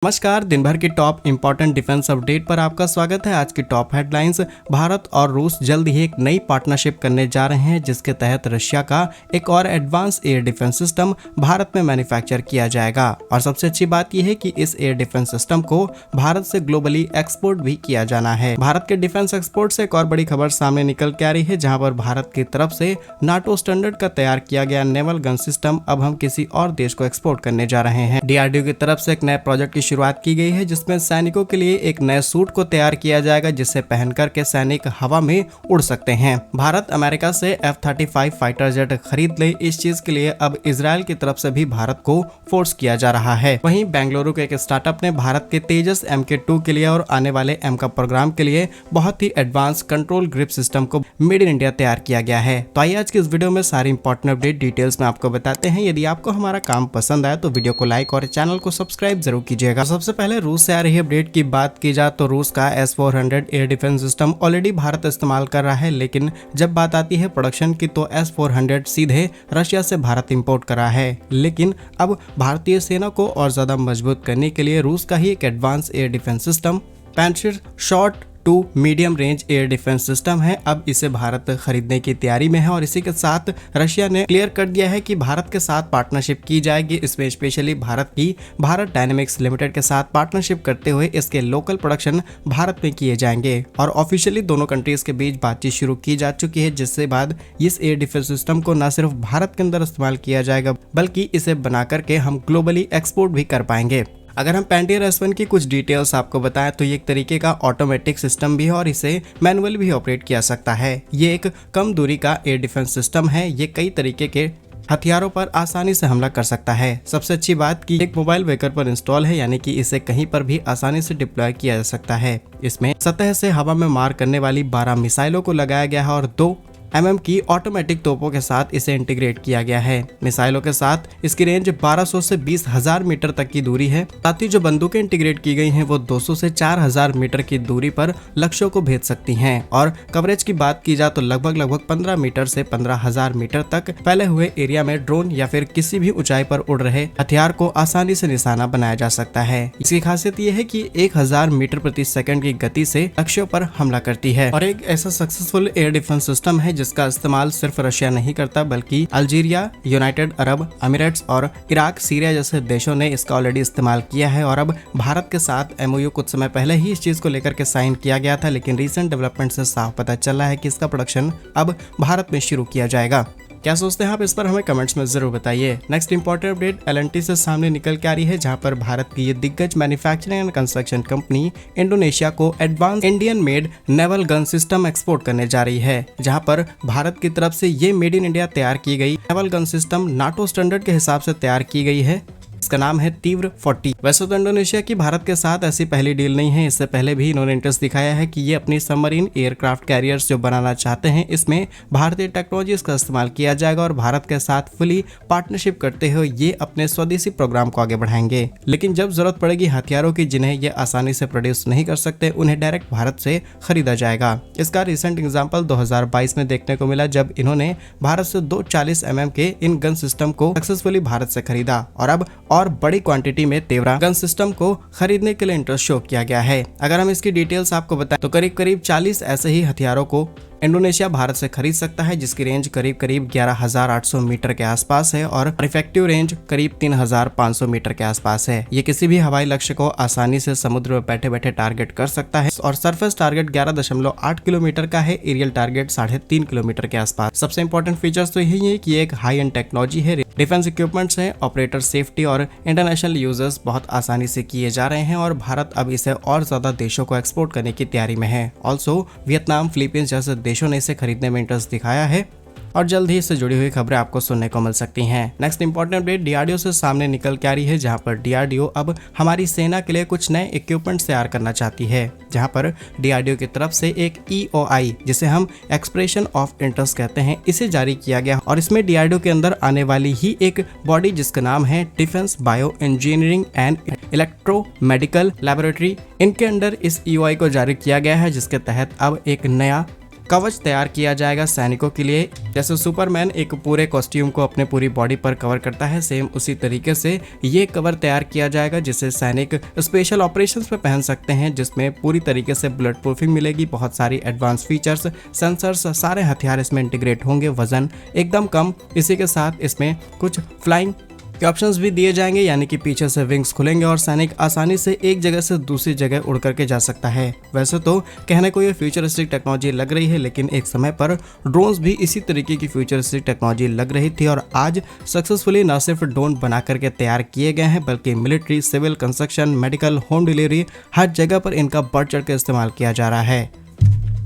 नमस्कार। दिन भर की टॉप इंपॉर्टेंट डिफेंस अपडेट पर आपका स्वागत है। आज की टॉप हेडलाइंस। भारत और रूस जल्द ही एक नई पार्टनरशिप करने जा रहे हैं, जिसके तहत रशिया का एक और advance air defence system Bharat में मैन्युफैक्चर किया जाएगा। और सबसे अच्छी बात यह है कि इस एयर डिफेंस सिस्टम को भारत से ग्लोबली एक्सपोर्ट भी किया जाना है। भारत के डिफेंस एक्सपोर्ट से एक और बड़ी खबर सामने निकल के आ रही है, जहाँ पर भारत की तरफ से नाटो स्टैंडर्ड का तैयार किया गया नेवल गन सिस्टम अब हम किसी और देश को एक्सपोर्ट करने जा रहे हैं। DRDO की तरफ से एक नए प्रोजेक्ट की शुरुआत की गई है, जिसमें सैनिकों के लिए एक नए सूट को तैयार किया जाएगा, जिसे पहनकर के सैनिक हवा में उड़ सकते हैं। भारत अमेरिका से F-35 फाइटर जेट खरीद ले, इस चीज के लिए अब इजराइल की तरफ से भी भारत को फोर्स किया जा रहा है। वहीं बेंगलुरु के एक स्टार्टअप ने भारत के तेजस MK2 के लिए और आने वाले एमका प्रोग्राम के लिए बहुत ही एडवांस कंट्रोल ग्रिप सिस्टम को मेड इन इंडिया तैयार किया गया है। तो आइए आज की इस वीडियो में सारी इंपॉर्टेंट अपडेट डिटेल्स में आपको बताते हैं। यदि आपको हमारा काम पसंद आया तो वीडियो को लाइक और चैनल को सब्सक्राइब जरूर कीजिएगा। सबसे पहले रूस से आ रही अपडेट की बात की जाए तो रूस का S-400 air defence system already Bharat इस्तेमाल कर रहा है, लेकिन जब बात आती है प्रोडक्शन की तो S-400 सीधे रशिया से भारत इंपोर्ट कर रहा है। लेकिन अब भारतीय सेना को और ज्यादा मजबूत करने के लिए रूस का ही एक advance air defence system Pantsir short to medium range air defence system है, अब इसे भारत खरीदने की तैयारी में है। और इसी के साथ रशिया ने क्लियर कर दिया है कि भारत के साथ पार्टनरशिप की जाएगी। इसमें स्पेशली भारत डायनेमिक्स लिमिटेड के साथ पार्टनरशिप करते हुए इसके लोकल प्रोडक्शन भारत में किए जाएंगे। और ऑफिशियली दोनों कंट्रीज के बीच बातचीत शुरू की जा चुकी है, जिससे बाद इस एयर डिफेंस सिस्टम को न सिर्फ भारत के अंदर इस्तेमाल किया जाएगा, बल्कि इसे बना करके हम ग्लोबली एक्सपोर्ट भी कर पाएंगे। अगर हम पैंटियर S1 की कुछ डिटेल्स आपको बताएं तो ये एक तरीके का ऑटोमेटिक सिस्टम भी है और इसे मैनुअल भी ऑपरेट किया सकता है। ये एक कम दूरी का एयर डिफेंस सिस्टम है। ये कई तरीके के हथियारों पर आसानी से हमला कर सकता है। सबसे अच्छी बात कि एक मोबाइल वेकर पर इंस्टॉल है, यानी कि इसे कहीं पर भी आसानी से डिप्लॉय किया जा सकता है। इसमें सतह से हवा में मार करने वाली 12 मिसाइलों को लगाया गया है और 2 mm की ऑटोमेटिक तोपों के साथ इसे इंटीग्रेट किया गया है। मिसाइलों के साथ इसकी रेंज 1200 से 20,000 मीटर तक की दूरी है। साथ ही जो बंदूकें इंटीग्रेट की गई हैं वो 200 से 4,000 मीटर की दूरी पर लक्ष्यों को भेज सकती हैं। और कवरेज की बात की जाए तो लगभग 15 मीटर से 15,000 मीटर तक फैले हुए एरिया में ड्रोन या फिर किसी भी ऊंचाई पर उड़ रहे हथियार को आसानी से निशाना बनाया जा सकता है। इसकी खासियत ये है कि 1000 मीटर प्रति सेकंड की गति से लक्ष्यों पर हमला करती है। और एक ऐसा सक्सेसफुल एयर डिफेंस सिस्टम है जिसका इस्तेमाल सिर्फ रशिया नहीं करता, बल्कि अल्जीरिया, यूनाइटेड अरब अमीराट्स और इराक, सीरिया जैसे देशों ने इसका ऑलरेडी इस्तेमाल किया है। और अब भारत के साथ MOU कुछ समय पहले ही इस चीज को लेकर के साइन किया गया था, लेकिन रीसेंट डेवलपमेंट से साफ पता चला है कि इसका प्रोडक्शन अब भारत में शुरू किया जाएगा। क्या सोचते हैं आप इस पर, हमें कमेंट्स में जरूर बताइए। नेक्स्ट इंपॉर्टेंट अपडेट L&T से सामने निकल के आ रही है, जहां पर भारत की ये दिग्गज manufacturing and construction company Indonesia को advance Indian made naval gun system export करने जा रही है। जहां पर भारत की तरफ से ये मेड इन इंडिया तैयार की गई naval gun system NATO standard के हिसाब से तैयार की गई है। इसका नाम है तीव्र 40। वैसे तो इंडोनेशिया की भारत के साथ ऐसी पहली डील नहीं है, इससे पहले भी इन्होंने इंटरेस्ट दिखाया है कि ये अपनी सबमरीन एयरक्राफ्ट कैरियर्स जो बनाना चाहते हैं, इसमें भारतीय टेक्नोलॉजीज का इस्तेमाल किया जाएगा और भारत के साथ फुली पार्टनरशिप करते हुए ये अपने स्वदेशी प्रोग्राम को आगे बढ़ाएंगे। लेकिन जब जरूरत पड़ेगी हथियारों की जिन्हें ये आसानी से प्रोड्यूस नहीं कर सकते, उन्हें डायरेक्ट भारत से खरीदा जाएगा। इसका रिसेंट एग्जाम्पल 2022 में देखने को मिला, जब इन्होंने भारत से 2 40 mm के इन गन सिस्टम को सक्सेसफुली भारत से खरीदा। और अब और बड़ी क्वांटिटी में तेवरा गन सिस्टम को खरीदने के लिए इंटरेस्ट शो किया गया है। अगर हम इसकी डिटेल्स आपको बताएं तो करीब 40 ऐसे ही हथियारों को इंडोनेशिया भारत से खरीद सकता है, जिसकी रेंज करीब 11,800 मीटर के आसपास है और इफेक्टिव रेंज करीब 3,500 मीटर के आसपास है। ये किसी भी हवाई लक्ष्य को आसानी से समुद्र में बैठे बैठे टारगेट कर सकता है। और सरफेस टारगेट 11.8 किलोमीटर का है, एरियल टारगेट 3.5 किलोमीटर के आसपास। सबसे इंपॉर्टेंट फीचर्स तो यही है कि एक हाई एंड टेक्नोलॉजी है, डिफेंस इक्विपमेंट्स है, ऑपरेटर सेफ्टी और इंटरनेशनल यूजर्स बहुत आसानी से किए जा रहे हैं। और भारत अब इसे और ज्यादा देशों को एक्सपोर्ट करने की तैयारी में है। ऑल्सो वियतनाम, फिलीपींस जैसे देशों ने इसे खरीदने में इंटरेस्ट दिखाया है और जल्द ही इससे जुड़ी हुई खबरें आपको सुनने को मिल सकती हैं। नेक्स्ट इंपॉर्टेंट अपडेट DRDO से सामने निकल के आ रही है, जहां पर DRDO अब हमारी सेना के लिए कुछ नए इक्विपमेंट्स तैयार करना चाहती है। जहां पर DRDO की तरफ से एक EOI, जिसे हम एक्सप्रेशन ऑफ इंटरेस्ट कहते हैं, इसे जारी किया गया। और इसमें DRDO के अंदर आने वाली ही एक बॉडी जिसका नाम है defence bio engineering and electro medical laboratory, इनके अंडर इस EOI को जारी किया गया है, जिसके तहत अब एक नया कवच तैयार किया जाएगा सैनिकों के लिए। जैसे सुपरमैन एक पूरे कॉस्ट्यूम को अपने पूरी बॉडी पर कवर करता है, सेम उसी तरीके से ये कवर तैयार किया जाएगा जिसे सैनिक स्पेशल ऑपरेशंस में पहन सकते हैं, जिसमें पूरी तरीके से बुलेट प्रूफिंग मिलेगी, बहुत सारी एडवांस फीचर्स, सेंसर्स, सारे हथियार इसमें इंटीग्रेट होंगे, वजन एकदम कम। इसी के साथ इसमें कुछ फ्लाइंग के ऑप्शंस भी दिए जाएंगे, यानी कि पीछे से विंग्स खुलेंगे और सैनिक आसानी से एक जगह से दूसरी जगह उड़ करके जा सकता है। वैसे तो कहने को ये फ्यूचरिस्टिक टेक्नोलॉजी लग रही है, लेकिन एक समय पर ड्रोन्स भी इसी तरीके की फ्यूचरिस्टिक टेक्नोलॉजी लग रही थी और आज सक्सेसफुली न सिर्फ ड्रोन बना करके तैयार किए गए हैं, बल्कि military, civil, construction, medical, home delivery, हर जगह पर इनका बढ़ चढ़ के इस्तेमाल किया जा रहा है।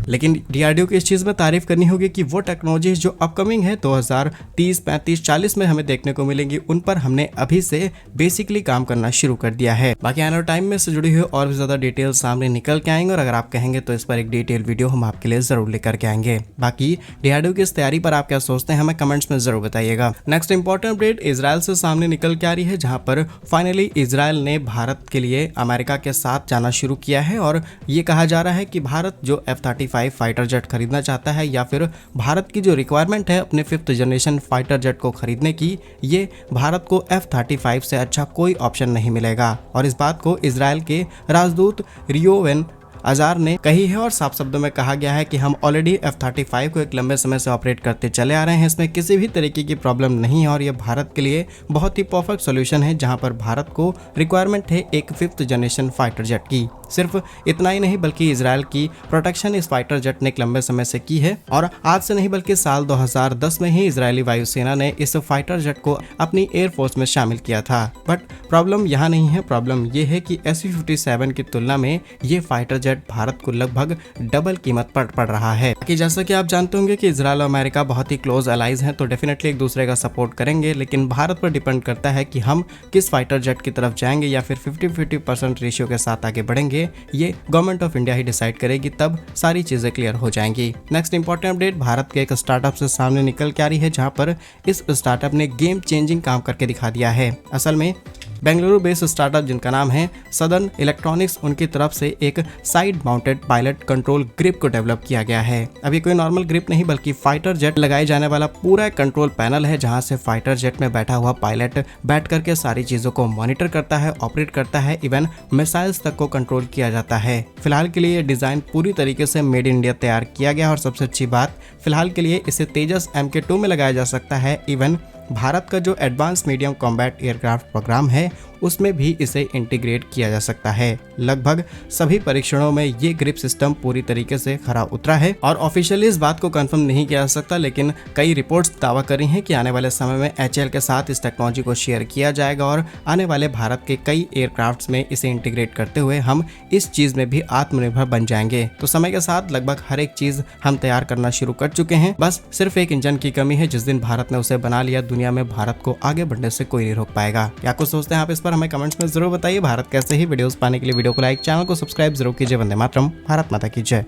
लेकिन DRDO की इस चीज़ में तारीफ करनी होगी कि वो टेक्नोलॉजीज जो अपकमिंग है 2030, 35, 40 में हमें देखने को मिलेंगी, उन पर हमने अभी से बेसिकली काम करना शुरू कर दिया है। बाकी आने वाले टाइम में से जुड़ी हुई और भी ज़्यादा डिटेल सामने निकल के आएंगे और अगर आप कहेंगे तो इस पर एक डिटेल वीडियो हम आपके लिए ज़रूर लेकर के आएंगे। बाकी DRDO की इस तैयारी पर आप क्या सोचते हैं हमें कमेंट्स में ज़रूर बताइएगा। नेक्स्ट इंपॉर्टेंट अपडेट इजराइल से सामने निकल के आ रही है, जहाँ पर फाइनली इजराइल ने भारत के लिए अमेरिका के साथ जाना शुरू किया है और ये कहा जा रहा है कि भारत जो F-35 फाइटर जेट खरीदना चाहता है या फिर भारत की जो रिक्वायरमेंट है अपने 5th जनरेशन फाइटर जेट को खरीदने की, ये भारत को F-35 से अच्छा कोई ऑप्शन नहीं मिलेगा। और इस बात को इजराइल के राजदूत रियोवेन अजार ने कही है और साफ शब्दों में कहा गया है कि हम ऑलरेडी F-35 को एक लंबे समय से ऑपरेट करते चले आ रहे हैं, इसमें किसी भी तरीके की प्रॉब्लम नहीं है और ये भारत के लिए बहुत ही परफेक्ट सॉल्यूशन है, जहां पर भारत को रिक्वायरमेंट है एक 5th जनरेशन फाइटर जेट की। सिर्फ इतना ही नहीं बल्कि इजराइल की प्रोटेक्शन इस फाइटर जेट ने एक लंबे समय से की है और आज से नहीं बल्कि साल 2010 में ही इजरायली वायुसेना ने इस फाइटर जेट को अपनी एयरफोर्स में शामिल किया था। बट प्रॉब्लम यहाँ नहीं है, प्रॉब्लम ये है कि Su-57 की तुलना में ये फाइटर जेट भारत को लगभग डबल कीमत पर पड़ रहा है। कि जैसा कि आप जानते होंगे कि इजराइल और अमेरिका बहुत ही क्लोज अलाइज हैं, तो डेफिनेटली एक दूसरे का सपोर्ट करेंगे, लेकिन भारत पर डिपेंड करता है कि हम किस फाइटर जेट की तरफ जाएंगे या फिर 50-50% रेशियो के साथ आगे बढ़ेंगे। ये government of India he decide करेगी, तब सारी चीजें क्लियर हो जाएंगी। नेक्स्ट इंपॉर्टेंट अपडेट भारत के एक स्टार्टअप से सामने निकल के आ रही है, जहां पर इस स्टार्टअप ने गेम चेंजिंग काम करके दिखा दिया है। असल में बेंगलुरु बेस्ड स्टार्टअप जिनका नाम है सदर्न इलेक्ट्रॉनिक्स, उनकी तरफ से एक side mounted pilot control grip को डेवलप किया गया है। अब ये कोई नॉर्मल ग्रिप नहीं बल्कि फाइटर जेट लगाए जाने वाला पूरा कंट्रोल पैनल है, जहां से फाइटर जेट में बैठा हुआ पायलट बैठ करके सारी चीजों को मॉनिटर करता है, ऑपरेट करता है, इवन मिसाइल्स तक को कंट्रोल किया जाता है। फिलहाल के लिए ये डिजाइन पूरी तरीके से मेड इन इंडिया तैयार किया गया और सबसे अच्छी बात फिलहाल के लिए इसे तेजस MK2 में लगाया जा सकता है। इवन भारत का जो advance medium combat aircraft programme है उसमें भी इसे इंटीग्रेट किया जा सकता है। लगभग सभी परीक्षणों में ये ग्रिप सिस्टम पूरी तरीके से खरा उतरा है और ऑफिशियली इस बात को कंफर्म नहीं किया जा सकता, लेकिन कई रिपोर्ट्स दावा करी हैं कि आने वाले समय में HAL के साथ इस टेक्नोलॉजी को शेयर किया जाएगा और आने वाले भारत के कई एयरक्राफ्ट्स में इसे इंटीग्रेट करते हुए हम इस चीज में भी आत्मनिर्भर बन जाएंगे। तो समय के साथ लगभग हर एक चीज हम तैयार करना शुरू कर चुके हैं, बस सिर्फ एक इंजन की कमी है। जिस दिन भारत ने उसे बना लिया, दुनिया में भारत को आगे बढ़ने से कोई नहीं रोक पाएगा। क्या कुछ सोचते हैं आप इस पर हमें कमेंट्स में जरूर बताइए। भारत कैसे ही वीडियोस पाने के लिए वीडियो को लाइक, चैनल को सब्सक्राइब जरूर कीजिए। वंदे मातरम, भारत माता की जय।